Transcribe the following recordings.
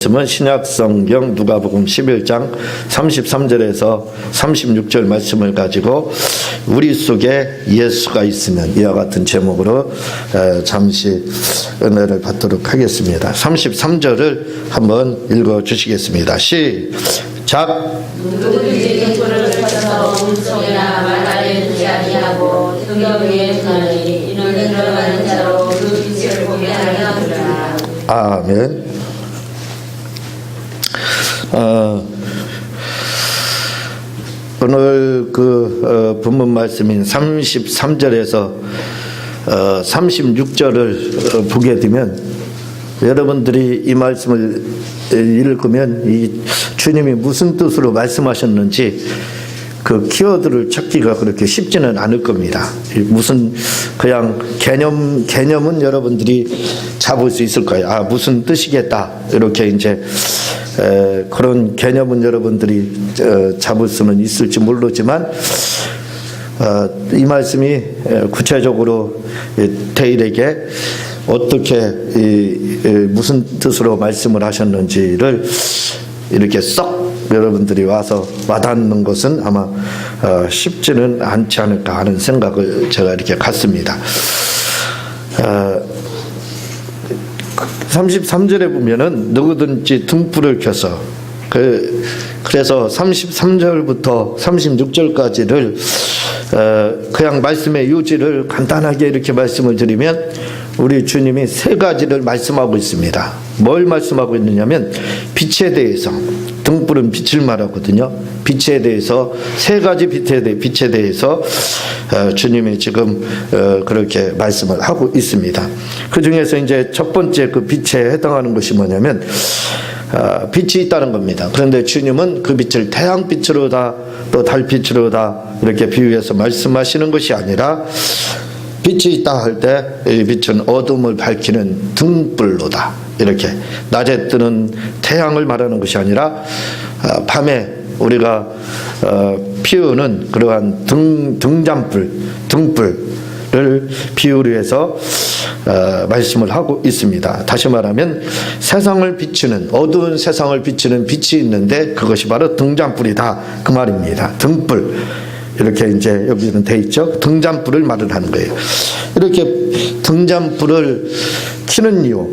말씀은 신약성경 누가복음 11장 33절에서 36절 말씀을 가지고 우리 속에 예수가 있으면 이와 같은 제목으로 잠시 은혜를 받도록 하겠습니다. 33절을 한번 읽어 주시겠습니다. 시작. 누구든지 등불을 켜서 물속이나 말 아래 두지 아니하고 등 위에 두나니 이는 들어가는 자로 그 빛을 보게 하려 함이라. 아멘. 오늘 본문 말씀인 33절에서 36절을 보게 되면 여러분들이 이 말씀을 읽으면 이 주님이 무슨 뜻으로 말씀하셨는지 그 키워드를 찾기가 그렇게 쉽지는 않을 겁니다. 무슨 그냥 개념은 여러분들이 잡을 수 있을 거예요. 아, 무슨 뜻이겠다. 이렇게 이제 그런 개념은 여러분들이 잡을 수는 있을지 모르지만 이 말씀이 구체적으로 대일에게 어떻게 무슨 뜻으로 말씀을 하셨는지를 이렇게 썩 여러분들이 와서 와닿는 것은 아마 쉽지는 않지 않을까 하는 생각을 제가 이렇게 갖습니다. 33절에 보면은 누구든지 등불을 켜서 그래서 33절부터 36절까지를 그냥 말씀의 요지를 간단하게 이렇게 말씀을 드리면 우리 주님이 세 가지를 말씀하고 있습니다. 뭘 말씀하고 있느냐면 빛에 대해서, 등불은 빛을 말하거든요. 빛에 대해서 세 가지 빛에 대해서 주님이 지금 그렇게 말씀을 하고 있습니다. 그 중에서 이제 첫 번째 그 빛에 해당하는 것이 뭐냐면 빛이 있다는 겁니다. 그런데 주님은 그 빛을 태양빛으로다 또 달빛으로다 이렇게 비유해서 말씀하시는 것이 아니라 빛이 있다 할 때 이 빛은 어둠을 밝히는 등불로다. 이렇게 낮에 뜨는 태양을 말하는 것이 아니라 밤에 우리가 피우는 그러한 등불을 비유로 해서 말씀을 하고 있습니다. 다시 말하면 세상을 비추는, 어두운 세상을 비추는 빛이 있는데 그것이 바로 등잔불이다 그 말입니다. 등불 이렇게 이제 여기는 돼 있죠. 등잔불을 말을 하는 거예요. 이렇게 등잔불을 켜는 이유,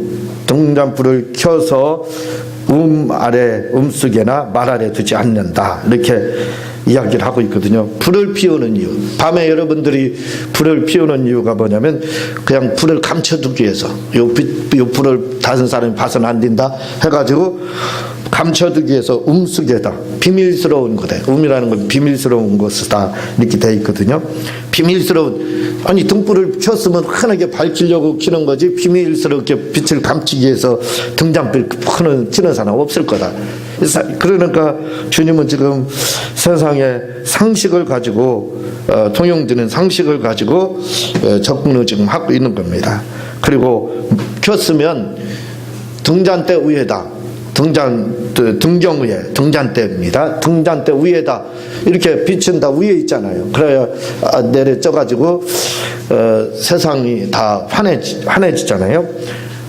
등잔불을 켜서 속에나 말 아래 두지 않는다. 이렇게 이야기를 하고 있거든요. 불을 피우는 이유. 밤에 여러분들이 불을 피우는 이유가 뭐냐면 그냥 불을 감춰두기 위해서 요 불을 다른 사람이 봐서는 안 된다 해가지고 감춰두기 위해서 속에다 비밀스러운 거다. 이라는 건 비밀스러운 것이다 이렇게 돼 있거든요. 비밀스러운, 아니 등불을 켰으면 환하게 밝히려고 켜는 거지 비밀스럽게 빛을 감추기 위해서 등잔불 켜는 사람 없을 거다. 그러니까 주님은 지금 세상의 상식을 가지고 통용되는 상식을 가지고 접근을 지금 하고 있는 겁니다. 그리고 켰으면 등잔대 위에다, 등경위에, 등잔대입니다. 등잔대 위에다 이렇게 빛은 다 위에 있잖아요. 그래야 내려져가지고 세상이 다 환해지잖아요.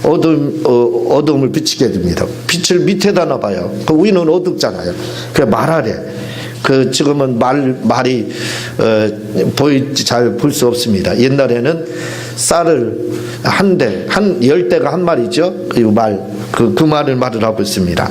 어둠을 비치게 됩니다. 빛을 밑에다 놔봐요. 그 위는 어둡잖아요. 그래 말 아래. 지금은 말이 잘 볼 수 없습니다. 옛날에는 쌀을 열 대가 한 마리죠. 그 말을 말을 하고 있습니다.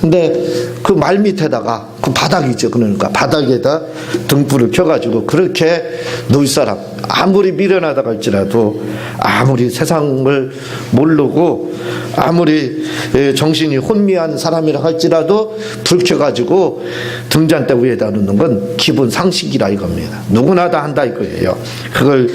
근데 그 말 밑에다가 그 바닥이죠. 그러니까 바닥에다 등불을 켜가지고 그렇게 놓을 사람, 아무리 미련하다 할지라도, 아무리 세상을 모르고 아무리 정신이 혼미한 사람이라 할지라도 불 켜가지고 등잔대 위에다 놓는 건 기본 상식이라 이겁니다. 누구나 다 한다 이거예요. 그걸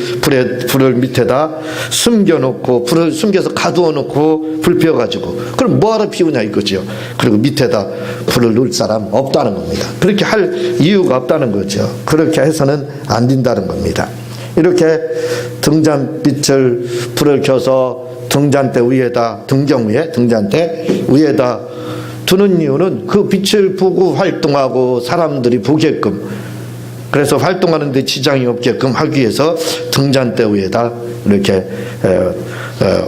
불을 밑에다 숨겨놓고, 불을 숨겨서 가두어 놓고 불 피워가지고 그럼 뭐하러 피우냐 이거죠. 그리고 밑에다 불을 놓을 사람 없다는 겁니다. 그렇게 할 이유가 없다는 거죠. 그렇게 해서는 안 된다는 겁니다. 이렇게 불을 켜서 등잔대 위에다, 등잔대 위에다 두는 이유는 그 빛을 보고 활동하고 사람들이 보게끔, 그래서 활동하는데 지장이 없게끔 하기 위해서 등잔대 위에다 이렇게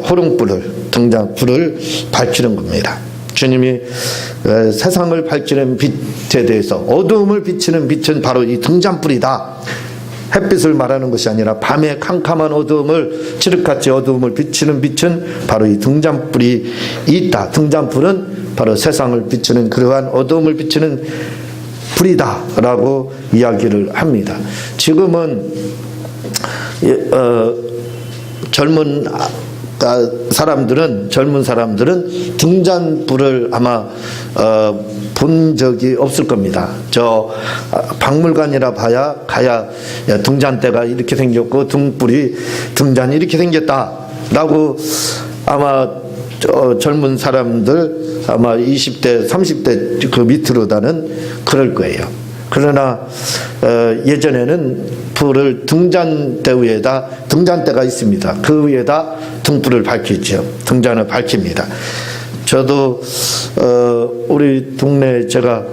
호롱불을, 등잔불을 밝히는 겁니다. 주님이 세상을 밝히는 빛에 대해서 어두움을 비치는 빛은 바로 이 등잔불이다. 햇빛을 말하는 것이 아니라 밤의 캄캄한 어두움을 칠흑같이 어두움을 비치는 빛은 바로 이 등잔불이 있다. 등잔불은 바로 세상을 비추는 그러한 어두움을 비추는 불이다라고 이야기를 합니다. 지금은 젊은 사람들은 등잔불을 아마 본 적이 없을 겁니다. 저 박물관이라 가야 등잔대가 이렇게 생겼고 등잔이 이렇게 생겼다라고 아마 젊은 사람들 아마 20대 30대 그 밑으로다는 그럴 거예요. 그러나 예전에는 불을 등잔대 위에다 등잔대가 있습니다. 그 위에다 등불을 밝히죠. 등잔을 밝힙니다. 저도 우리 동네에 제가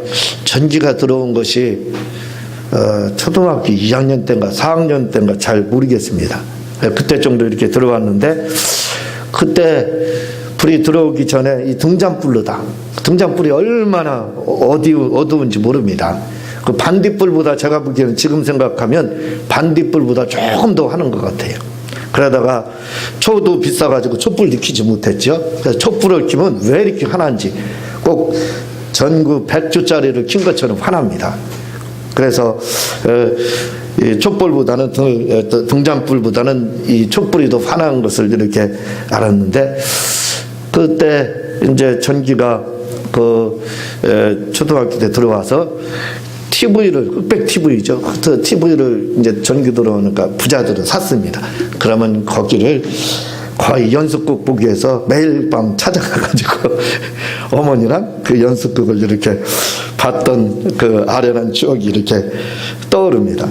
전기가 들어온 것이 초등학교 2학년 때인가 4학년 때인가 잘 모르겠습니다. 그때 정도 이렇게 들어왔는데 그때 불이 들어오기 전에 이 등잔불로다. 등잔불이 얼마나 어두운지 모릅니다. 그 반딧불보다 제가 보기에는 지금 생각하면 반딧불보다 조금 더 하는 것 같아요. 그러다가 초도 비싸가지고 촛불 익히지 못했죠. 그래서 촛불을 켜면 왜 이렇게 화난지 꼭 전구 100조짜리를 킨 것처럼 화납니다. 그래서 촛불보다는 등잔불보다는 이 촛불이 더 환한 것을 이렇게 알았는데 그때 이제 전기가 초등학교 때 들어와서 TV를 흑백 TV죠. 그 TV를 이제 전기 들어오니까 부자들은 샀습니다. 그러면 거기를 거의 연습극 보기 위해서 매일 밤 찾아가가지고 어머니랑 그 연습극을 이렇게 봤던 그 아련한 추억이 이렇게 떠오릅니다.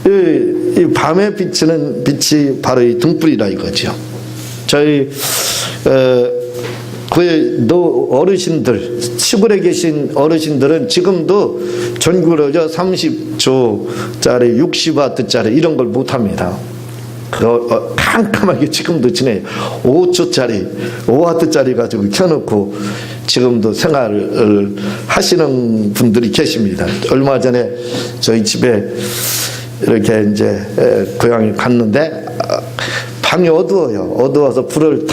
이 밤에 비치는 빛이 바로 이 등불이라 이거죠. 저희 어르신들, 시골에 계신 어르신들은 지금도 전구를 30조짜리, 60와트짜리 이런 걸 못합니다. 깜깜하게 지금도 지내요. 5초짜리, 5와트짜리 가지고 켜놓고 지금도 생활을 하시는 분들이 계십니다. 얼마 전에 저희 집에 이렇게 이제 고향에 갔는데 방이 어두워요. 어두워서 불을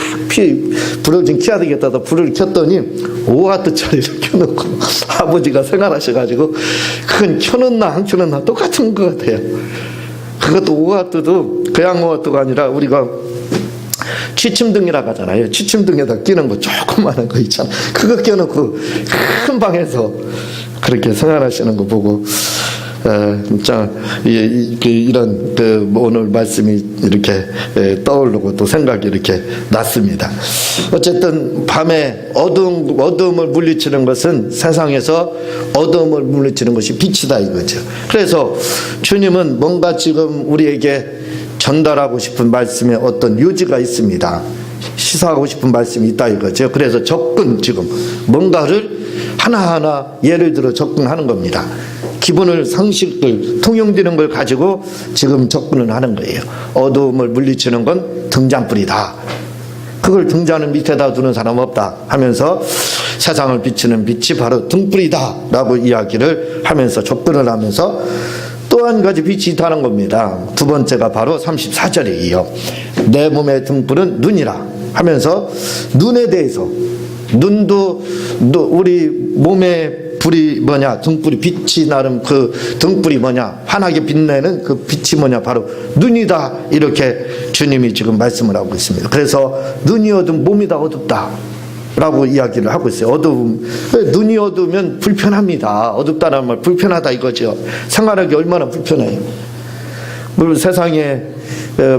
좀 켜야 되겠다 해서 불을 켰더니 5와트짜리를 켜놓고 아버지가 생활하셔가지고 그건 켜놓나 안 켜놓나 똑같은 것 같아요. 그것도 5와트도 그냥 5와트가 아니라 우리가 취침등이라고 하잖아요. 취침등에다 끼는 거 조그마한 거 있잖아. 그거 껴놓고 큰 방에서 그렇게 생활하시는 거 보고 진짜 이런 오늘 말씀이 이렇게 떠오르고 또 생각이 이렇게 났습니다. 어쨌든 밤에 어두움을 물리치는 것은 세상에서 어두움을 물리치는 것이 빛이다 이거죠. 그래서 주님은 뭔가 지금 우리에게 전달하고 싶은 말씀에 어떤 요지가 있습니다. 시사하고 싶은 말씀이 있다 이거죠. 그래서 지금 뭔가를 하나하나 예를 들어 접근하는 겁니다. 기본을 상식을 통용되는 걸 가지고 지금 접근을 하는 거예요. 어두움을 물리치는 건 등잔불이다. 그걸 등잔을 밑에다 두는 사람 없다 하면서 세상을 비추는 빛이 바로 등불이다 라고 이야기를 하면서 접근을 하면서 또 한 가지 빛이 있다는 겁니다. 두 번째가 바로 34절이에요. 내 몸의 등불은 눈이라 하면서 눈에 대해서 눈도 우리 몸의 불이 뭐냐, 등불이 빛이 나름 그 등불이 뭐냐, 환하게 빛내는 그 빛이 뭐냐, 바로 눈이다. 이렇게 주님이 지금 말씀을 하고 있습니다. 그래서 눈이 어두운 몸이 다 어둡다 라고 이야기를 하고 있어요. 눈이 어두우면 불편합니다. 어둡다는 말 불편하다 이거죠. 생활하기 얼마나 불편해요. 물론 세상에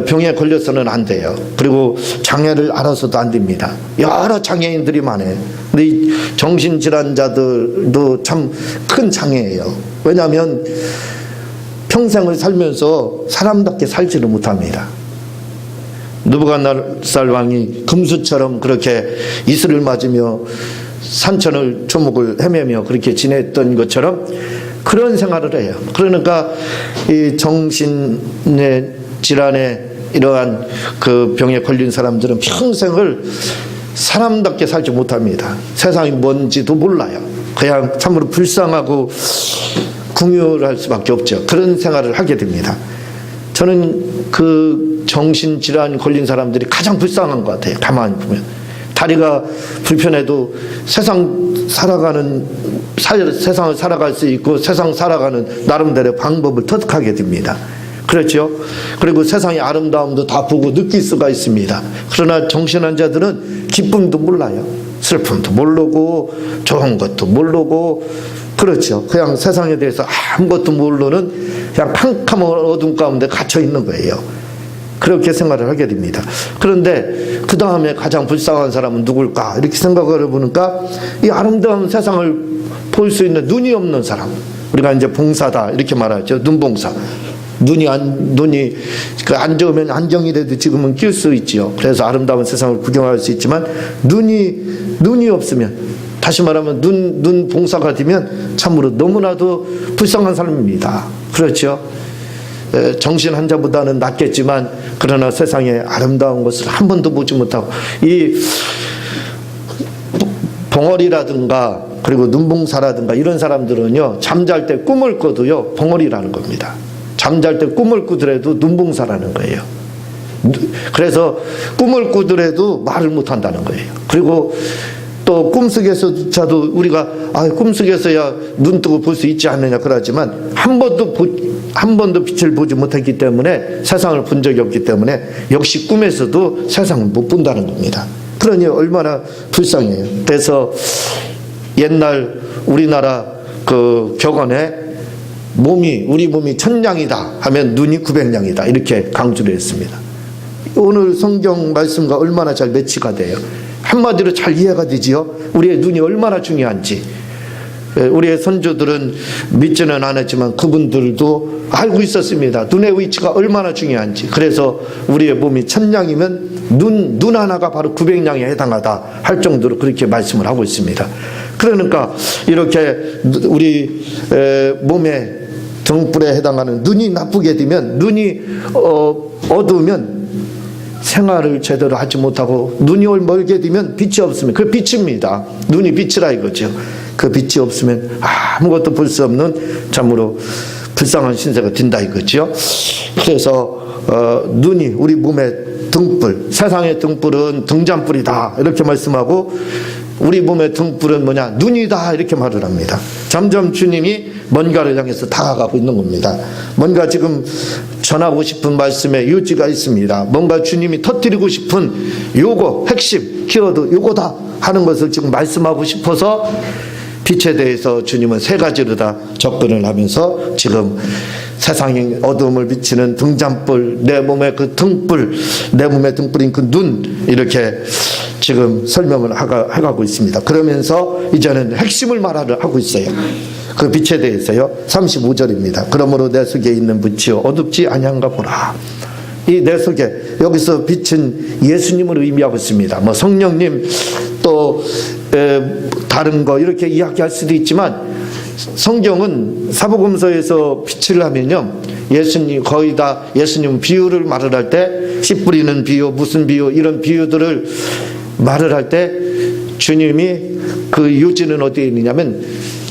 병에 걸려서는 안 돼요. 그리고 장애를 알아서도 안 됩니다. 여러 장애인들이 많아요. 근데 이 정신질환자들도 참 큰 장애예요. 왜냐하면 평생을 살면서 사람답게 살지를 못합니다. 느부갓네살 왕이 금수처럼 그렇게 이슬을 맞으며 산천을 초목을 헤매며 그렇게 지냈던 것처럼 그런 생활을 해요. 그러니까 이 정신의 질환에 이러한 그 병에 걸린 사람들은 평생을 사람답게 살지 못합니다. 세상이 뭔지도 몰라요. 그냥 참으로 불쌍하고 궁휼할 수밖에 없죠. 그런 생활을 하게 됩니다. 저는 그 정신질환 걸린 사람들이 가장 불쌍한 것 같아요. 가만히 보면. 다리가 불편해도 세상을 살아갈 수 있고 세상 살아가는 나름대로 방법을 터득하게 됩니다. 그렇죠? 그리고 세상의 아름다움도 다 보고 느낄 수가 있습니다. 그러나 정신환자들은 기쁨도 몰라요. 슬픔도 모르고 좋은 것도 모르고 그렇죠. 그냥 세상에 대해서 아무것도 모르는 그냥 캄캄한 어둠 가운데 갇혀 있는 거예요. 그렇게 생각을 하게 됩니다. 그런데 그 다음에 가장 불쌍한 사람은 누굴까? 이렇게 생각을 해보니까 이 아름다운 세상을 볼 수 있는 눈이 없는 사람. 우리가 이제 봉사다 이렇게 말하죠. 눈봉사. 눈이 안 좋으면 안경이라도 지금은 낄 수 있지요. 그래서 아름다운 세상을 구경할 수 있지만 눈이 없으면 다시 말하면 눈 봉사가 되면 참으로 너무나도 불쌍한 삶입니다. 그렇죠? 정신 환자보다는 낫겠지만 그러나 세상의 아름다운 것을 한 번도 보지 못하고 이 봉어리라든가 그리고 눈봉사라든가 이런 사람들은요 잠잘 때 꿈을 꿔도요 봉어리라는 겁니다. 잠잘 때 꿈을 꾸더라도 눈봉사라는 거예요. 그래서 꿈을 꾸더라도 말을 못한다는 거예요. 그리고 또 꿈속에서조차도 우리가 꿈속에서야 눈 뜨고 볼 수 있지 않느냐 그러지만 한 번도 빛을 보지 못했기 때문에 세상을 본 적이 없기 때문에 역시 꿈에서도 세상을 못 본다는 겁니다. 그러니 얼마나 불쌍해요. 그래서 옛날 우리나라 그 격언에 우리 몸이 1000냥이다 하면 눈이 900냥이다 이렇게 강조를 했습니다. 오늘 성경 말씀과 얼마나 잘 매치가 돼요. 한마디로 잘 이해가 되지요. 우리의 눈이 얼마나 중요한지. 우리의 선조들은 믿지는 않았지만 그분들도 알고 있었습니다. 눈의 위치가 얼마나 중요한지. 그래서 우리의 몸이 1000냥이면 눈 하나가 바로 900냥에 해당하다 할 정도로 그렇게 말씀을 하고 있습니다. 그러니까 이렇게 우리 몸의 등불에 해당하는 눈이 나쁘게 되면 눈이 어두우면 생활을 제대로 하지 못하고 눈이 멀게 되면 빛이 없으면 그 빛입니다. 눈이 빛이라 이거죠. 그 빛이 없으면 아무것도 볼 수 없는 참으로 불쌍한 신세가 된다 이거죠. 그래서 눈이 우리 몸의 등불, 세상의 등불은 등잔불이다 이렇게 말씀하고 우리 몸의 등불은 뭐냐? 눈이다 이렇게 말을 합니다. 점점 주님이 뭔가를 향해서 다가가고 있는 겁니다. 뭔가 지금 전하고 싶은 말씀에 요지가 있습니다. 뭔가 주님이 터뜨리고 싶은 요거 핵심 키워드 요거다 하는 것을 지금 말씀하고 싶어서 빛에 대해서 주님은 세 가지로 다 접근을 하면서 지금 세상의 어둠을 비치는 등잔불, 내 몸의 그 등불, 내 몸의 등불인 그 눈 이렇게 지금 설명을 해가고 있습니다. 그러면서 이제는 핵심을 말하고 있어요. 그 빛에 대해서요. 35절입니다. 그러므로 내 속에 있는 빛이요 어둡지 아니한가 보라. 이 내 속에 여기서 빛은 예수님을 의미하고 있습니다. 뭐 성령님 또 다른 거 이렇게 이야기할 수도 있지만 성경은 사복음서에서 빛을 하면요 예수님 거의 다 예수님 비유를 말을 할 때 씨 뿌리는 비유 무슨 비유 이런 비유들을 말을 할 때 주님이 그 요지는 어디에 있느냐면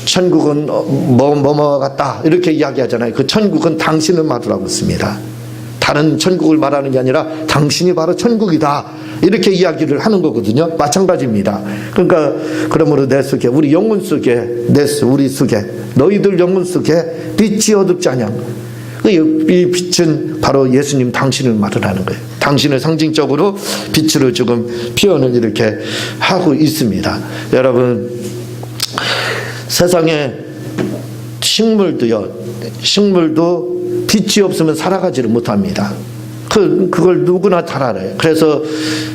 천국은 뭐 같다 이렇게 이야기하잖아요. 그 천국은 당신을 말을 하고 있습니다. 다른 천국을 말하는 게 아니라 당신이 바로 천국이다 이렇게 이야기를 하는 거거든요. 마찬가지입니다. 그러니까 그러므로 내 속에 우리 영혼 속에 우리 속에 너희들 영혼 속에 빛이 어둡지 않냐. 이 빛은 바로 예수님 당신을 말을 하는 거예요. 당신을 상징적으로 빛으로 지금 표현을 이렇게 하고 있습니다. 여러분 세상에 식물도 빛이 없으면 살아가지를 못합니다. 그걸 누구나 다 알아요. 그래서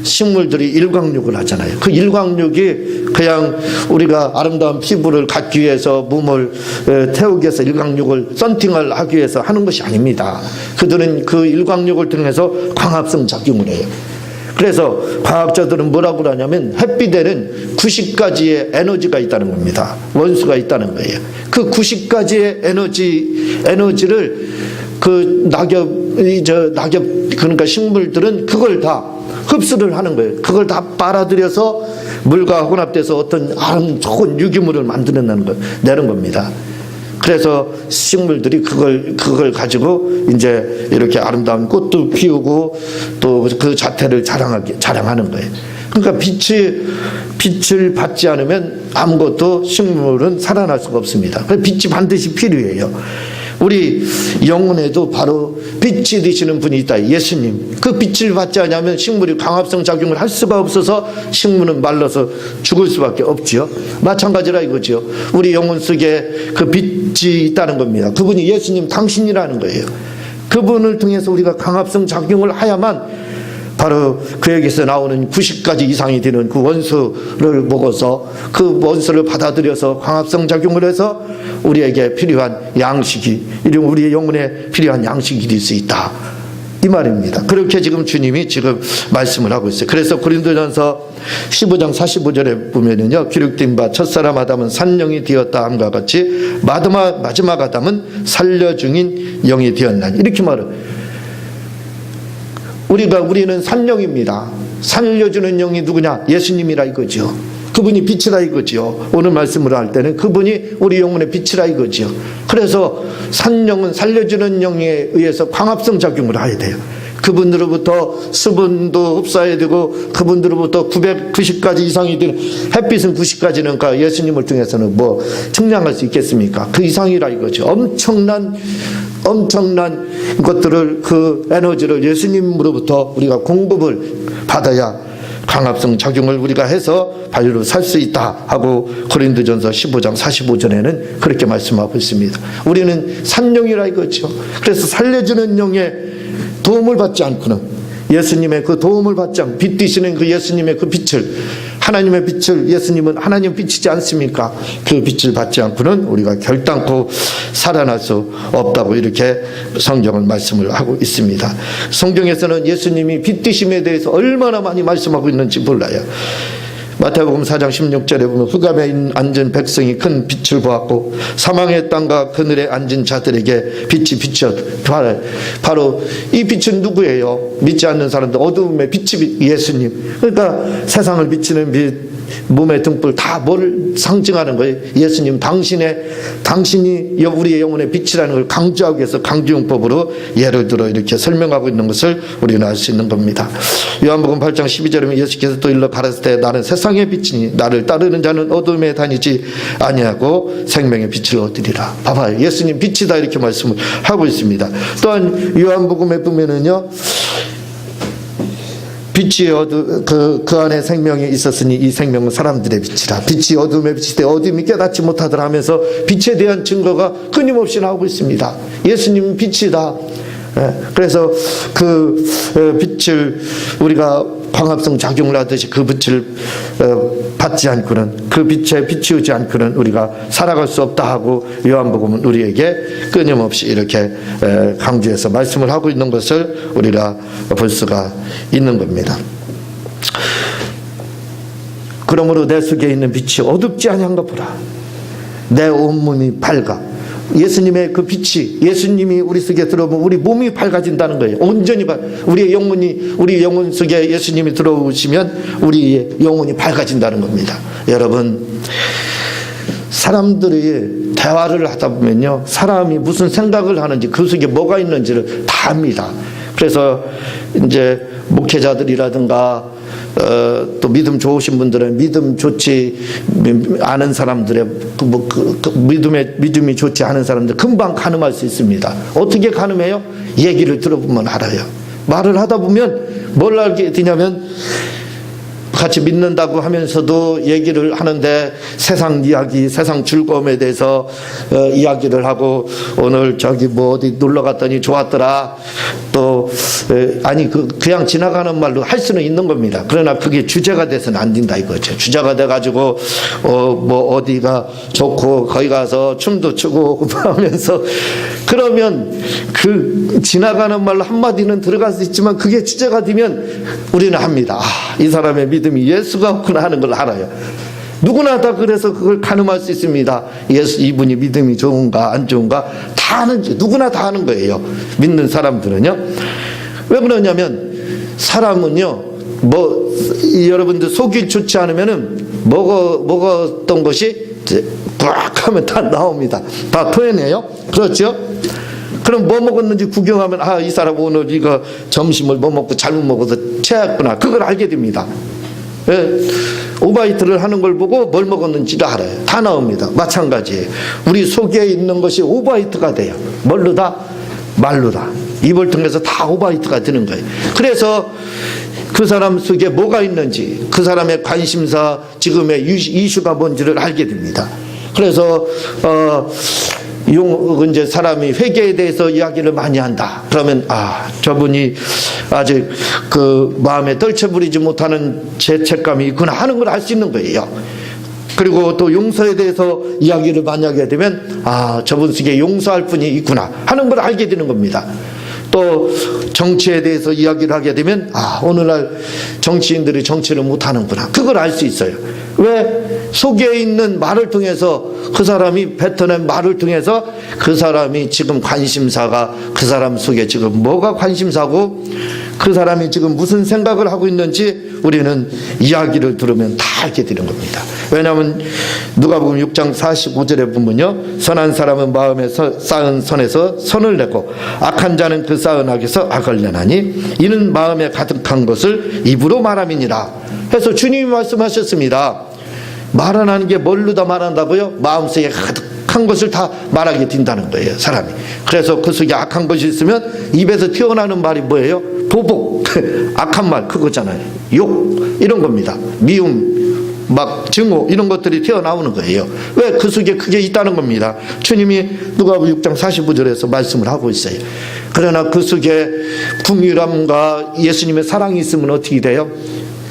식물들이 일광욕을 하잖아요. 그 일광욕이 그냥 우리가 아름다운 피부를 갖기 위해서 몸을 태우기 위해서 일광욕을 썬팅을 하기 위해서 하는 것이 아닙니다. 그들은 그 일광욕을 통해서 광합성 작용을 해요. 그래서 과학자들은 뭐라고 그러냐면 햇빛에는 90가지의 에너지가 있다는 겁니다. 원소가 있다는 거예요. 그 90가지의 에너지를 그 낙엽 그러니까 식물들은 그걸 다 흡수를 하는 거예요. 그걸 다 빨아들여서 물과 혼합돼서 어떤 아름 좋은 유기물을 만들어내는 거, 내는 겁니다. 그래서 식물들이 그걸 가지고 이제 이렇게 아름다운 꽃도 피우고 또 그 자태를 자랑하는 거예요. 그러니까 빛을 받지 않으면 아무것도 식물은 살아날 수가 없습니다. 그래서 빛이 반드시 필요해요. 우리 영혼에도 바로 빛이 되시는 분이 있다. 예수님. 그 빛을 받지 않으면 식물이 광합성 작용을 할 수가 없어서 식물은 말라서 죽을 수밖에 없지요. 마찬가지라 이거죠. 우리 영혼 속에 그 빛이 있다는 겁니다. 그분이 예수님 당신이라는 거예요. 그분을 통해서 우리가 광합성 작용을 하야만 바로 그에게서 나오는 90가지 이상이 되는 그 원수를 먹어서 그 원수를 받아들여서 광합성 작용을 해서 우리에게 필요한 양식이, 이런 우리의 영혼에 필요한 양식이 될 수 있다. 이 말입니다. 그렇게 지금 주님이 지금 말씀을 하고 있어요. 그래서 고린도전서 15장 45절에 보면은요, 기록된 바 첫사람 아담은 산영이 되었다 함과 같이 마지막 아담은 살려중인 영이 되었나니, 이렇게 말을. 우리는 산영입니다. 살려주는 영이 누구냐? 예수님이라 이거죠. 그분이 빛이라 이거죠. 오늘 말씀을 할 때는 그분이 우리 영혼의 빛이라 이거죠. 그래서 산영은 살려주는 영에 의해서 광합성 작용을 해야 돼요. 그분으로부터 수분도 흡수해야 되고 그분으로부터 990가지 이상이 되는, 햇빛은 90가지는 그러니까 예수님을 통해서는 뭐 측량할 수 있겠습니까? 그 이상이라 이거죠. 엄청난 것들을, 그 에너지를 예수님으로부터 우리가 공급을 받아야 광합성 작용을 우리가 해서 발로 살 수 있다 하고 고린도전서 15장 45절에는 그렇게 말씀하고 있습니다. 우리는 산영이라 이거죠. 그래서 살려주는 영의 도움을 받지 않고는, 예수님의 그 도움을 받지 않고, 빛 되시는 그 예수님의 그 빛을, 하나님의 빛을, 예수님은 하나님 빛이지 않습니까? 그 빛을 받지 않고는 우리가 결단코 살아날 수 없다고 이렇게 성경을 말씀을 하고 있습니다. 성경에서는 예수님이 빛 되심에 대해서 얼마나 많이 말씀하고 있는지 몰라요. 마태복음 4장 16절에 보면 흑암에 앉은 백성이 큰 빛을 보았고 사망의 땅과 그늘에 앉은 자들에게 빛이 비쳤다. 바로 이 빛은 누구예요? 믿지 않는 사람들, 어두움의 빛이 예수님. 그러니까 세상을 비치는 빛, 몸의 등불 다 뭘 상징하는 거예요? 예수님, 당신이 우리의 영혼의 빛이라는 걸 강조하기 위해서 강조용법으로 예를 들어 이렇게 설명하고 있는 것을 우리는 알 수 있는 겁니다. 요한복음 8장 12절에 예수께서 또 일러 가라사대 때 나는 세상의 빛이니 나를 따르는 자는 어둠에 다니지 아니하고 생명의 빛을 얻으리라. 봐봐요. 예수님 빛이다 이렇게 말씀을 하고 있습니다. 또한 요한복음에 보면은요, 빛이 그 안에 생명이 있었으니 이 생명은 사람들의 빛이라. 빛이 어둠에 비치되 어둠이 깨닫지 못하더라 하면서 빛에 대한 증거가 끊임없이 나오고 있습니다. 예수님은 빛이다. 그래서 그 빛을 우리가 광합성 작용을 하듯이 그 빛을 받지 않고는, 그 빛에 비추지 않고는 우리가 살아갈 수 없다 하고 요한복음은 우리에게 끊임없이 이렇게 강조해서 말씀을 하고 있는 것을 우리가 볼 수가 있는 겁니다. 그러므로 내 속에 있는 빛이 어둡지 아니한가 보라. 내 온몸이 밝아. 예수님의 그 빛이, 예수님이 우리 속에 들어오면 우리 몸이 밝아진다는 거예요. 온전히 우리 영혼 속에 예수님이 들어오시면 우리의 영혼이 밝아진다는 겁니다. 여러분, 사람들이 대화를 하다 보면요, 사람이 무슨 생각을 하는지, 그 속에 뭐가 있는지를 다 압니다. 그래서 이제 목회자들이라든가 또 믿음 좋으신 분들은 믿음 좋지 않은 사람들의 믿음이 좋지 않은 사람들 금방 가늠할 수 있습니다. 어떻게 가늠해요? 얘기를 들어보면 알아요. 말을 하다 보면 뭘 알게 되냐면, 같이 믿는다고 하면서도 얘기를 하는데 세상 이야기, 세상 즐거움에 대해서 이야기를 하고, 오늘 저기 뭐 어디 놀러 갔더니 좋았더라, 또 아니 그냥 지나가는 말로 할 수는 있는 겁니다. 그러나 그게 주제가 돼서는 안 된다 이거죠. 주제가 돼가지고 뭐 어디가 좋고 거기 가서 춤도 추고 하면서, 그러면 그 지나가는 말로 한마디는 들어갈 수 있지만 그게 주제가 되면 우리는 합니다. 이 사람의 믿음이 예수가 없구나 하는 걸 알아요. 누구나 다 그래서 그걸 가늠할 수 있습니다. 이분이 믿음이 좋은가 안 좋은가 다 아는지, 누구나 다 아는 거예요. 믿는 사람들은요. 왜 그러냐면 사람은요, 여러분들 속이 좋지 않으면은 먹었던 것이 꽉 하면 다 나옵니다. 다 토해내요. 그렇죠? 그럼 뭐 먹었는지 구경하면 이 사람 오늘 이거 점심을 뭐 먹고 잘못 먹어서 체했구나. 그걸 알게 됩니다. 오바이트를 하는 걸 보고 뭘 먹었는지를 알아요. 다 나옵니다. 마찬가지예요. 우리 속에 있는 것이 오바이트가 돼요. 뭘로다? 말로다. 입을 통해서 다 오바이트가 되는 거예요. 그래서 그 사람 속에 뭐가 있는지, 그 사람의 관심사, 지금의 이슈가 뭔지를 알게 됩니다. 그래서 이제 사람이 회개에 대해서 이야기를 많이 한다. 그러면 저분이 아직 그 마음에 떨쳐버리지 못하는 죄책감이 있구나 하는 걸 알 수 있는 거예요. 그리고 또 용서에 대해서 이야기를 많이 하게 되면 저분 속에 용서할 분이 있구나 하는 걸 알게 되는 겁니다. 또 정치에 대해서 이야기를 하게 되면 오늘날 정치인들이 정치를 못하는구나. 그걸 알 수 있어요. 왜? 속에 있는 말을 통해서, 그 사람이 뱉어낸 말을 통해서 그 사람이 지금 관심사가, 그 사람 속에 지금 뭐가 관심사고 그 사람이 지금 무슨 생각을 하고 있는지 우리는 이야기를 들으면 다 알게 되는 겁니다. 왜냐하면 누가복음 6장 45절에 보면요, 선한 사람은 마음에 쌓은 선에서 선을 내고 악한 자는 그 쌓은 악에서 악을 내나니 이는 마음에 가득한 것을 입으로 말함이니라 해서 주님이 말씀하셨습니다. 말하는 게 뭘로 다 말한다고요? 마음속에 가득한 것을 다 말하게 된다는 거예요, 사람이. 그래서 그 속에 악한 것이 있으면 입에서 튀어나오는 말이 뭐예요? 보복, 악한 말, 그거잖아요. 욕, 이런 겁니다. 미움, 증오, 이런 것들이 튀어나오는 거예요. 왜? 그 속에 그게 있다는 겁니다. 주님이 누가복음 6장 45절에서 말씀을 하고 있어요. 그러나 그 속에 궁휼함과 예수님의 사랑이 있으면 어떻게 돼요?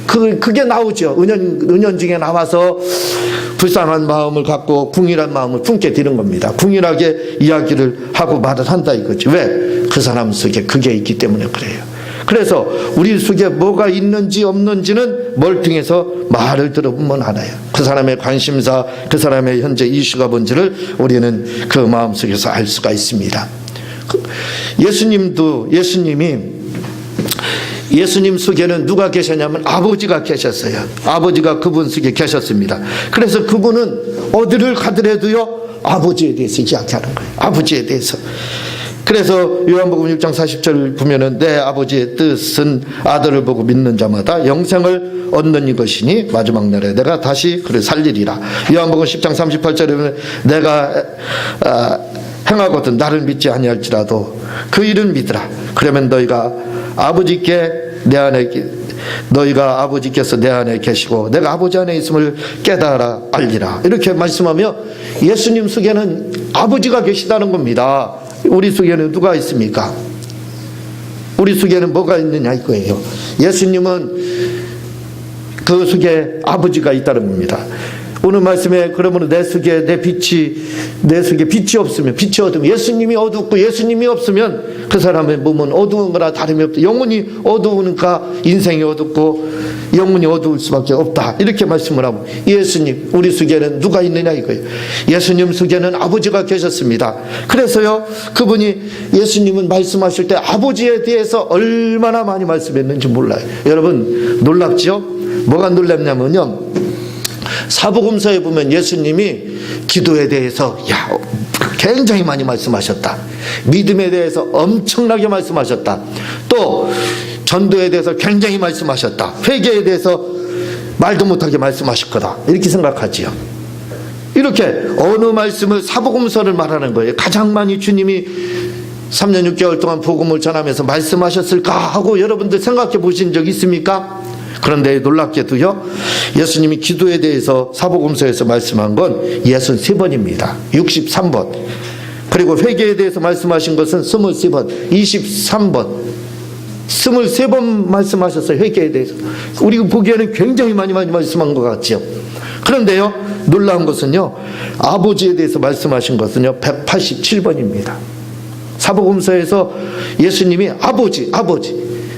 그게 나오죠. 은연중에 나와서 불쌍한 마음을 갖고 궁휼한 마음을 품게 되는 겁니다. 궁휼하게 이야기를 하고 말을 한다 이거지. 왜? 그 사람 속에 그게 있기 때문에 그래요. 그래서 우리 속에 뭐가 있는지 없는지는 뭘 통해서 말을 들어보면 알아요. 그 사람의 관심사, 그 사람의 현재 이슈가 뭔지를 우리는 그 마음속에서 알 수가 있습니다. 예수님 속에는 누가 계셨냐면 아버지가 계셨어요. 아버지가 그분 속에 계셨습니다. 그래서 그분은 어디를 가더라도요, 아버지에 대해서 이야기하는 거예요. 아버지에 대해서. 그래서 요한복음 6장 40절 보면은 내 아버지의 뜻은 아들을 보고 믿는 자마다 영생을 얻는 이것이니 마지막 날에 내가 다시 그를 살리리라. 요한복음 10장 38절에 보면 내가 행하거든 나를 믿지 아니할지라도 그 일은 믿으라. 그러면 너희가 아버지께서 내 안에 계시고 내가 아버지 안에 있음을 깨달아 알리라. 이렇게 말씀하며 예수님 속에는 아버지가 계시다는 겁니다. 우리 속에는 누가 있습니까? 우리 속에는 뭐가 있느냐 이거예요. 예수님은 그 속에 아버지가 있다는 겁니다. 오늘 말씀에 그러면 내 속에 빛이 없으면, 빛이 어두우면, 예수님이 어둡고 예수님이 없으면 그 사람의 몸은 어두운 거나 다름이 없다. 영혼이 어두우니까 인생이 어둡고 영혼이 어두울 수밖에 없다. 이렇게 말씀을 하고, 예수님, 우리 속에는 누가 있느냐 이거예요. 예수님 속에는 아버지가 계셨습니다. 그래서요, 그분이, 예수님은 말씀하실 때 아버지에 대해서 얼마나 많이 말씀했는지 몰라요. 여러분 놀랍죠? 뭐가 놀랍냐면요, 사복음서에 보면 예수님이 기도에 대해서 굉장히 많이 말씀하셨다. 믿음에 대해서 엄청나게 말씀하셨다. 또 전도에 대해서 굉장히 말씀하셨다. 회개에 대해서 말도 못하게 말씀하실 거다. 이렇게 생각하지요. 이렇게 어느 말씀을, 사복음서를 말하는 거예요. 가장 많이 주님이 3년 6개월 동안 복음을 전하면서 말씀하셨을까 하고 여러분들 생각해 보신 적 있습니까? 그런데 놀랍게도요, 예수님이 기도에 대해서 사복음서에서 말씀한 건 63번입니다. 63번. 그리고 회개에 대해서 말씀하신 것은 23번, 23번. 23번 말씀하셨어요. 회개에 대해서. 우리가 보기에는 굉장히 많이 말씀한 것 같죠. 그런데요, 놀라운 것은요, 아버지에 대해서 말씀하신 것은요 187번입니다. 사복음서에서 예수님이 아버지,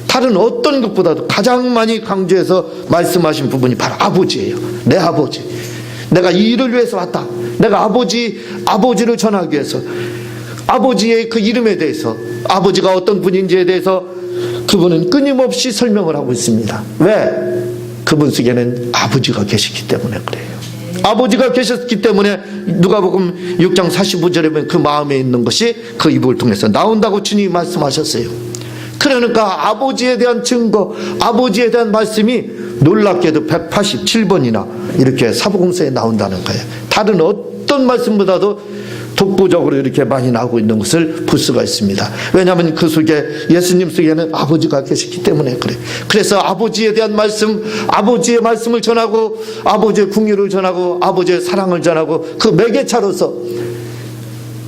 다른 어떤 것보다도 가장 많이 강조해서 말씀하신 부분이 바로 아버지예요. 내 아버지. 내가 이 일을 위해서 왔다. 내가 아버지를 전하기 위해서, 아버지의 그 이름에 대해서, 아버지가 어떤 분인지에 대해서 그 그분은 끊임없이 설명을 하고 있습니다. 왜? 그분 속에는 아버지가 계시기 때문에 그래요. 아버지가 계셨기 때문에 누가복음 6장 45절에 보면 그 마음에 있는 것이 그 입을 통해서 나온다고 주님이 말씀하셨어요. 그러니까 아버지에 대한 증거, 아버지에 대한 말씀이 놀랍게도 187번이나 이렇게 사복음서에 나온다는 거예요. 다른 어떤 말씀보다도 독보적으로 이렇게 많이 나오고 있는 것을 볼 수가 있습니다. 왜냐하면 그 속에 예수님 속에는 아버지가 계시기 때문에 그래요. 그래서 아버지에 대한 말씀, 아버지의 말씀을 전하고 아버지의 궁유를 전하고 아버지의 사랑을 전하고 그 매개차로서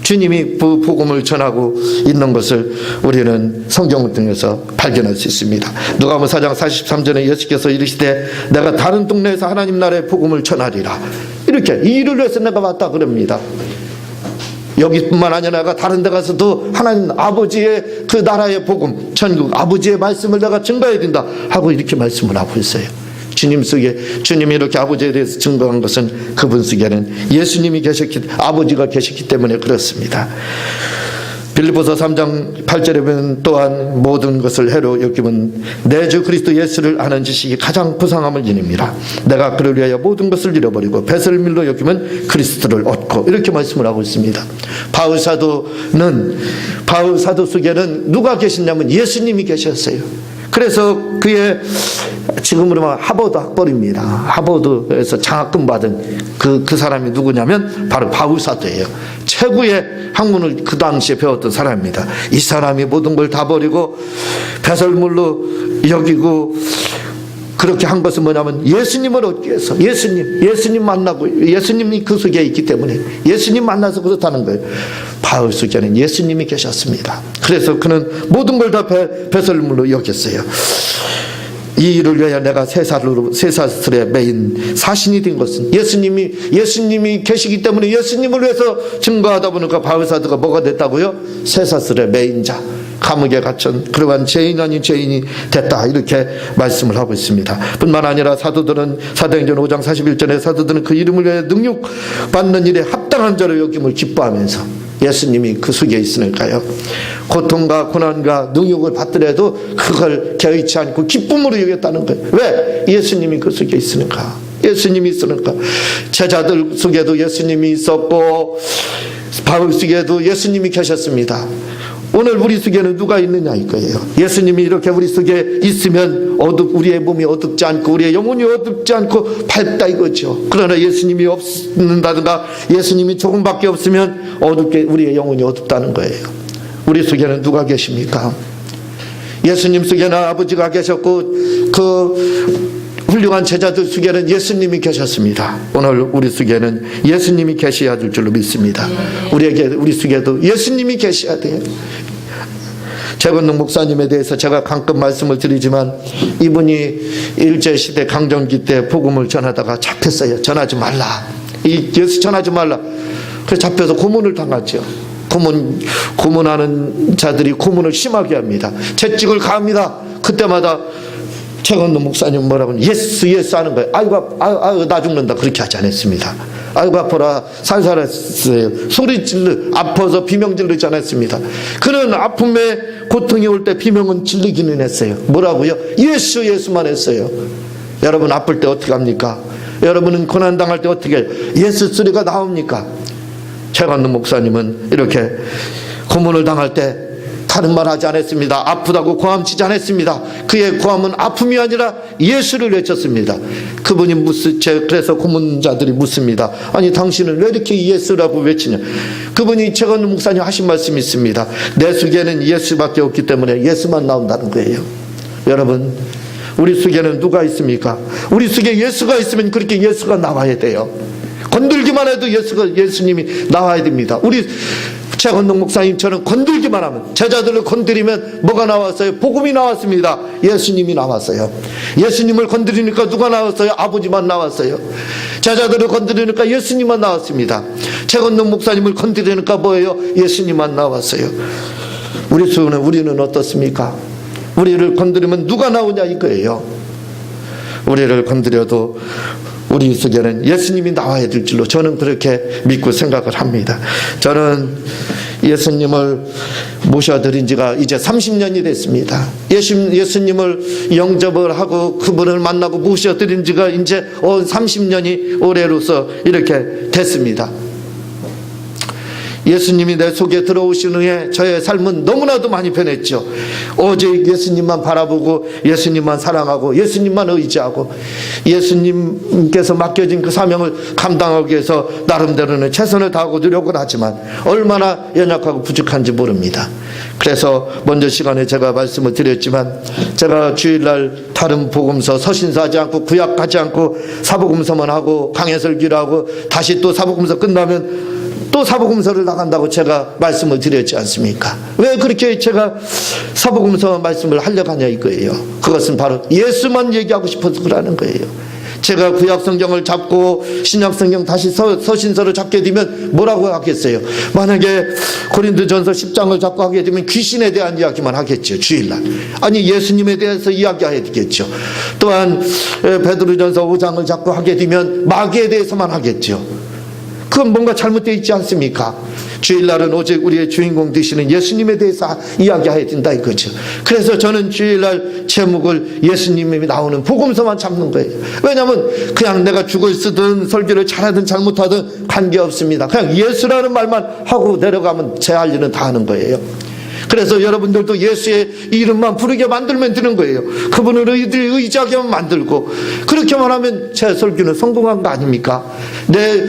주님이 그 복음을 전하고 있는 것을 우리는 성경을 통해서 발견할 수 있습니다. 누가복음 4장 43절에 예수께서 이르시되 내가 다른 동네에서 하나님 나라의 복음을 전하리라. 이렇게 이 일을 위해서 내가 왔다 그럽니다. 여기뿐만 아니라 내가 다른 데 가서도 하나님 아버지의 그 나라의 복음, 전국 아버지의 말씀을 내가 증거해야 된다 하고 이렇게 말씀을 하고 있어요. 주님 속에, 주님이 이렇게 아버지에 대해서 증거한 것은 그분 속에는 예수님이 계셨기, 아버지가 계셨기 때문에 그렇습니다. 빌립보서 3장 8절에 보면 또한 모든 것을 해로 여기면 내 주 그리스도 예수를 아는 지식이 가장 부상함을 이닙니다. 내가 그를 위하여 모든 것을 잃어버리고 배설을 밀로 여기면 그리스도를 얻고 이렇게 말씀을 하고 있습니다. 바울 사도 속에는 누가 계시냐면 예수님이 계셨어요. 그래서 그의 지금으로 말하면 하버드 학벌입니다. 하버드에서 장학금 받은 그 사람이 누구냐면 바로 바울 사도예요. 최고의 학문을 그 당시에 배웠던 사람입니다. 이 사람이 모든 걸 다 버리고 배설물로 여기고 그렇게 한 것은 뭐냐면 예수님을 얻기 위해서 예수님 만나고 예수님이 그 속에 있기 때문에 예수님 만나서 그렇다는 거예요. 바울 속에는 예수님이 계셨습니다. 그래서 그는 모든 걸 다 배설물로 여겼어요. 이 일을 위하여 내가 쇠사슬에 매인 사신이 된 것은 예수님이 계시기 때문에 예수님을 위해서 증거하다 보니까 바울 사도가 뭐가 됐다고요? 쇠사슬에 매인 자, 감옥에 갇힌 그러한 죄인 아닌 죄인이 됐다 이렇게 말씀을 하고 있습니다. 뿐만 아니라 사도행전 5장 41절에 사도들은 그 이름을 위해 능력 받는 일에 합당한 자로 여김을 기뻐하면서 예수님이 그 속에 있으니까요. 고통과 고난과 능욕을 받더라도 그걸 개의치 않고 기쁨으로 여겼다는 거예요. 왜? 예수님이 그 속에 있으니까. 예수님이 있으니까. 제자들 속에도 예수님이 있었고 바울 속에도 예수님이 계셨습니다. 오늘 우리 속에는 누가 있느냐 이거예요. 예수님이 이렇게 우리 속에 있으면 우리의 몸이 어둡지 않고 우리의 영혼이 어둡지 않고 밝다 이거죠. 그러나 예수님이 없는다든가 예수님이 조금밖에 없으면 우리의 영혼이 어둡다는 거예요. 우리 속에는 누가 계십니까? 예수님 속에는 아버지가 계셨고 그 훌륭한 제자들 속에는 예수님이 계셨습니다. 오늘 우리 속에는 예수님이 계셔야 될 줄로 믿습니다. 우리 속에도 예수님이 계셔야 돼요. 최건능 목사님에 대해서 제가 가끔 말씀을 드리지만 이분이 일제시대 강점기 때 복음을 전하다가 잡혔어요. 전하지 말라. 예수 전하지 말라. 그래서 잡혀서 고문을 당하죠. 고문하는 자들이 고문을 심하게 합니다. 채찍을 가합니다. 그때마다 최건능 목사님 뭐라고 예수 하는 거예요. 아이고 나 죽는다 그렇게 하지 않았습니다. 아이고 아파라 살살했어요. 소리 아파서 비명 지르지 않았습니다. 그는 아픔에 고통이 올 때 비명은 지르기는 했어요. 뭐라고요? 예수만 했어요. 여러분 아플 때 어떻게 합니까? 여러분은 고난당할 때 어떻게 해요? 예수 소리가 나옵니까? 최건능 목사님은 이렇게 고문을 당할 때 다른 말 하지 않았습니다. 아프다고 고함치지 않았습니다. 그의 고함은 아픔이 아니라 예수를 외쳤습니다. 그분이 그래서 고문자들이 묻습니다. 아니 당신은 왜 이렇게 예수라고 외치냐? 그분이 최건능 목사님 하신 말씀이 있습니다. 내 속에는 예수밖에 없기 때문에 예수만 나온다는 거예요. 여러분 우리 속에는 누가 있습니까? 우리 속에 예수가 있으면 그렇게 예수가 나와야 돼요. 건들기만 해도 예수님이 나와야 됩니다. 우리 최건능 목사님처럼 건들기만 하면 제자들을 건드리면 뭐가 나왔어요? 복음이 나왔습니다. 예수님이 나왔어요. 예수님을 건드리니까 누가 나왔어요? 아버지만 나왔어요. 제자들을 건드리니까 예수님만 나왔습니다. 최건능 목사님을 건드리니까 뭐예요? 예수님만 나왔어요. 우리는 어떻습니까? 우리를 건드리면 누가 나오냐 이거예요. 우리를 건드려도 우리 속에는 예수님이 나와야 될 줄로 저는 그렇게 믿고 생각을 합니다. 저는 예수님을 모셔드린 지가 이제 30년이 됐습니다. 예수님을 영접을 하고 그분을 만나고 모셔드린 지가 이제 30년이 올해로서 이렇게 됐습니다. 예수님이 내 속에 들어오신 후에 저의 삶은 너무나도 많이 변했죠. 오직 예수님만 바라보고 예수님만 사랑하고 예수님만 의지하고 예수님께서 맡겨진 그 사명을 감당하기 위해서 나름대로는 최선을 다하고 노력을 하지만 얼마나 연약하고 부족한지 모릅니다. 그래서 먼저 시간에 제가 말씀을 드렸지만 제가 주일날 다른 복음서 서신서하지 않고 구약하지 않고 사복음서만 하고 강해설교를 하고 다시 또 사복음서 끝나면 또 사복음서를 나간다고 제가 말씀을 드렸지 않습니까? 왜 그렇게 제가 사복음서 말씀을 하려고 하냐 이거예요. 그것은 바로 예수만 얘기하고 싶어서 그러는 거예요. 제가 구약성경을 잡고 신약성경 다시 서신서를 잡게 되면 뭐라고 하겠어요? 만약에 고린도전서 10장을 잡고 하게 되면 귀신에 대한 이야기만 하겠죠. 주일날. 아니 예수님에 대해서 이야기해야 되겠죠. 또한 베드로전서 5장을 잡고 하게 되면 마귀에 대해서만 하겠죠. 그건 뭔가 잘못되어 있지 않습니까? 주일날은 오직 우리의 주인공 되시는 예수님에 대해서 이야기해야 된다 이거죠. 그래서 저는 주일날 제목을 예수님이 나오는 복음서만 잡는 거예요. 왜냐하면 그냥 내가 죽을 쓰든 설교를 잘하든 잘못하든 관계없습니다. 그냥 예수라는 말만 하고 내려가면 제 할 일은 다 하는 거예요. 그래서 여러분들도 예수의 이름만 부르게 만들면 되는 거예요. 그분을 의지하게만 만들고 그렇게만 하면 제 설교는 성공한 거 아닙니까?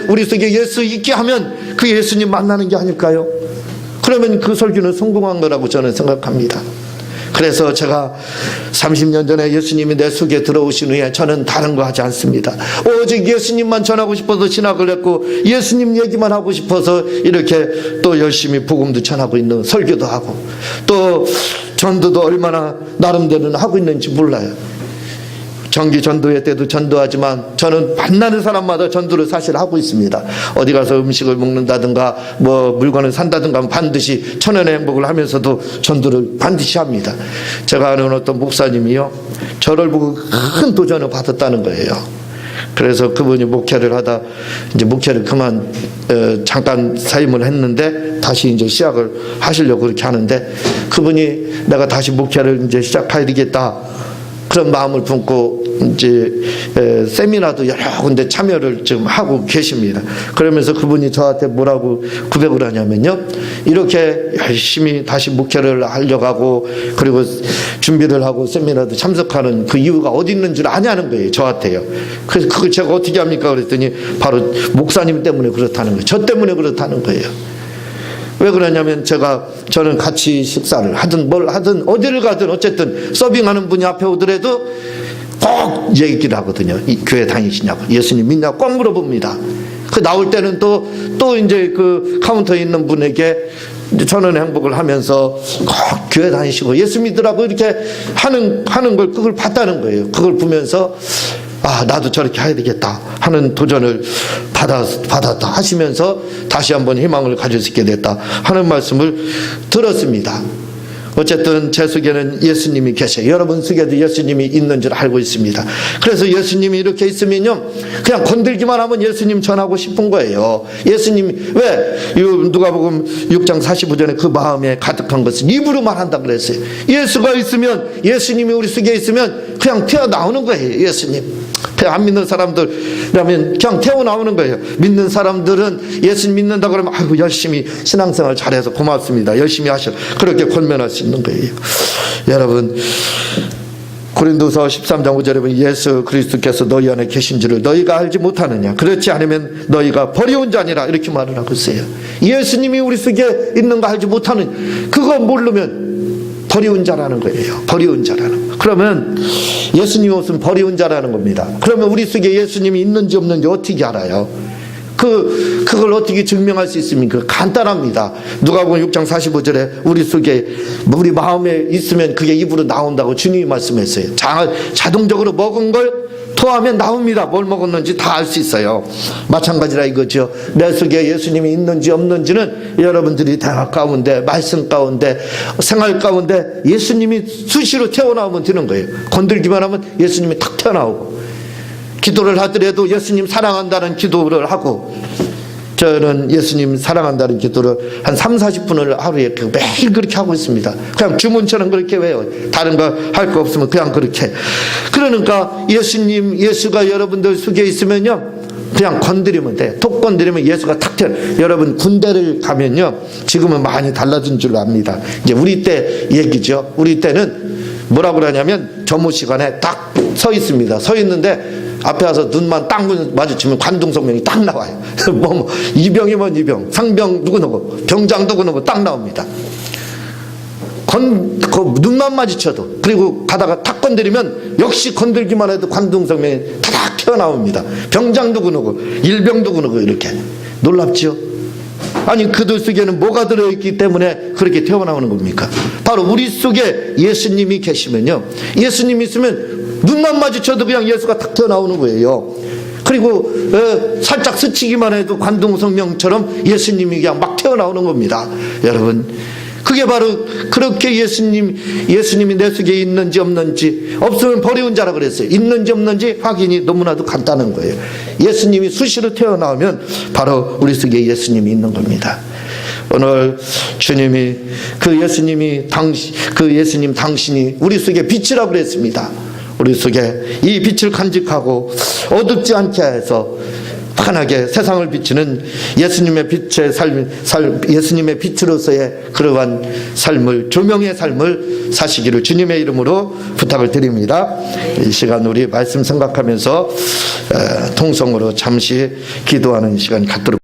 우리 속에 예수 있게 하면 그 예수님 만나는 게 아닐까요? 그러면 그 설교는 성공한 거라고 저는 생각합니다. 그래서 제가 30년 전에 예수님이 내 속에 들어오신 후에 저는 다른 거 하지 않습니다. 오직 예수님만 전하고 싶어서 신학을 했고 예수님 얘기만 하고 싶어서 이렇게 또 열심히 복음도 전하고 있는 설교도 하고 또 전도도 얼마나 나름대로는 하고 있는지 몰라요. 정기 전도회 때도 전도하지만 저는 만나는 사람마다 전도를 사실 하고 있습니다. 어디 가서 음식을 먹는다든가 뭐 물건을 산다든가 반드시 천연의 행복을 하면서도 전도를 반드시 합니다. 제가 아는 어떤 목사님이요 저를 보고 큰 도전을 받았다는 거예요. 그래서 그분이 목회를 하다 이제 목회를 그만 잠깐 사임을 했는데 다시 이제 시작을 하시려고 그렇게 하는데 그분이 내가 다시 목회를 이제 시작해야 되겠다 그런 마음을 품고 이제 세미나도 여러 군데 참여를 지금 하고 계십니다. 그러면서 그분이 저한테 뭐라고 고백을 하냐면요, 이렇게 열심히 다시 목회를 하려고 하고 그리고 준비를 하고 세미나도 참석하는 그 이유가 어디 있는 줄 아냐는 거예요, 저한테요. 그래서 그걸 제가 어떻게 합니까 그랬더니 바로 목사님 때문에 그렇다는 거예요. 저 때문에 그렇다는 거예요. 왜 그러냐면 저는 같이 식사를 하든 뭘 하든 어디를 가든 어쨌든 서빙하는 분이 앞에 오더라도 꼭 얘기를 하거든요. 이 교회 다니시냐고, 예수님 믿냐고 꼭 물어봅니다. 그 나올 때는 또 이제 그 카운터에 있는 분에게 천연의 행복을 하면서 꼭 교회 다니시고 예수 믿으라고 이렇게 하는 걸 그걸 봤다는 거예요. 그걸 보면서 아, 나도 저렇게 해야 되겠다 하는 도전을 받았다 하시면서 다시 한번 희망을 가질 수 있게 됐다 하는 말씀을 들었습니다. 어쨌든 제 속에는 예수님이 계셔요. 여러분 속에도 예수님이 있는 줄 알고 있습니다. 그래서 예수님이 이렇게 있으면요 그냥 건들기만 하면 예수님 전하고 싶은 거예요. 예수님이 왜 누가복음 6장 45절에 그 마음에 가득한 것은 입으로 말한다 그랬어요. 예수가 있으면, 예수님이 우리 속에 있으면 그냥 튀어나오는 거예요. 예수님 안 믿는 사람들이라면 그냥 튀어나오는 거예요. 믿는 사람들은 예수 믿는다 그러면 아이고 열심히 신앙생활 잘해서 고맙습니다, 열심히 하셔, 그렇게 권면할 수 있는 거예요. 여러분, 고린도서 13장 5절에 보면 예수 그리스도께서 너희 안에 계신 줄을 너희가 알지 못하느냐, 그렇지 않으면 너희가 버려온 자니라, 이렇게 말을 하고 있어요. 예수님이 우리 속에 있는 거 알지 못하는, 그거 모르면 버려온 자라는 거예요. 버려온 자라는 거. 그러면 예수님이 무슨 버려온 자라는 겁니다. 그러면 우리 속에 예수님이 있는지 없는지 어떻게 알아요? 그걸 어떻게 증명할 수 있습니까? 간단합니다. 누가복음 6장 45절에 우리 속에 우리 마음에 있으면 그게 입으로 나온다고 주님이 말씀했어요. 자동적으로 먹은 걸 토하면 나옵니다. 뭘 먹었는지 다 알 수 있어요. 마찬가지라 이거죠. 내 속에 예수님이 있는지 없는지는 여러분들이 대화 가운데, 말씀 가운데, 생활 가운데 예수님이 수시로 튀어나오면 되는 거예요. 건들기만 하면 예수님이 탁 튀어나오고, 기도를 하더라도 예수님 사랑한다는 기도를 하고, 저는 예수님 사랑한다는 기도를 한 3, 40분을 하루에 매일 그렇게 하고 있습니다. 그냥 주문처럼 그렇게 외워요. 다른 거 할 거 없으면 그냥 그렇게. 그러니까 예수가 여러분들 속에 있으면요, 그냥 건드리면 돼. 톡 건드리면 예수가 탁 튀어. 여러분 군대를 가면요, 지금은 많이 달라진 줄 압니다. 이제 우리 때 얘기죠. 우리 때는 뭐라고 그러냐면 점호 시간에 딱 서 있습니다. 서 있는데 앞에 와서 눈만 딱 마주치면 관중성명이 딱 나와요. 뭐 이병이면 이병, 상병 누구누구, 병장 누구누구 딱 나옵니다. 눈만 마주쳐도, 그리고 가다가 탁 건드리면 역시 건들기만 해도 관중성명이 타닥 튀어나옵니다. 병장 누구누구, 일병 누구누구, 이렇게. 놀랍죠? 아니 그들 속에는 뭐가 들어있기 때문에 그렇게 튀어나오는 겁니까? 바로 우리 속에 예수님이 계시면요, 예수님이 있으면 눈만 마주쳐도 그냥 예수가 탁 튀어나오는 거예요. 그리고 살짝 스치기만 해도 관동성명처럼 예수님이 그냥 막 튀어나오는 겁니다. 여러분, 그게 바로 그렇게 예수님이 내 속에 있는지 없는지, 없으면 버리운 자라 그랬어요. 있는지 없는지 확인이 너무나도 간단한 거예요. 예수님이 수시로 튀어나오면 바로 우리 속에 예수님이 있는 겁니다. 오늘 주님이 그 예수님 당신이 우리 속에 빛이라고 그랬습니다. 우리 속에 이 빛을 간직하고 어둡지 않게 해서 환하게 세상을 비추는 예수님의 빛의 예수님의 빛으로서의 그러한 삶을, 조명의 삶을 사시기를 주님의 이름으로 부탁을 드립니다. 이 시간 우리 말씀 생각하면서 통성으로 잠시 기도하는 시간 갖도록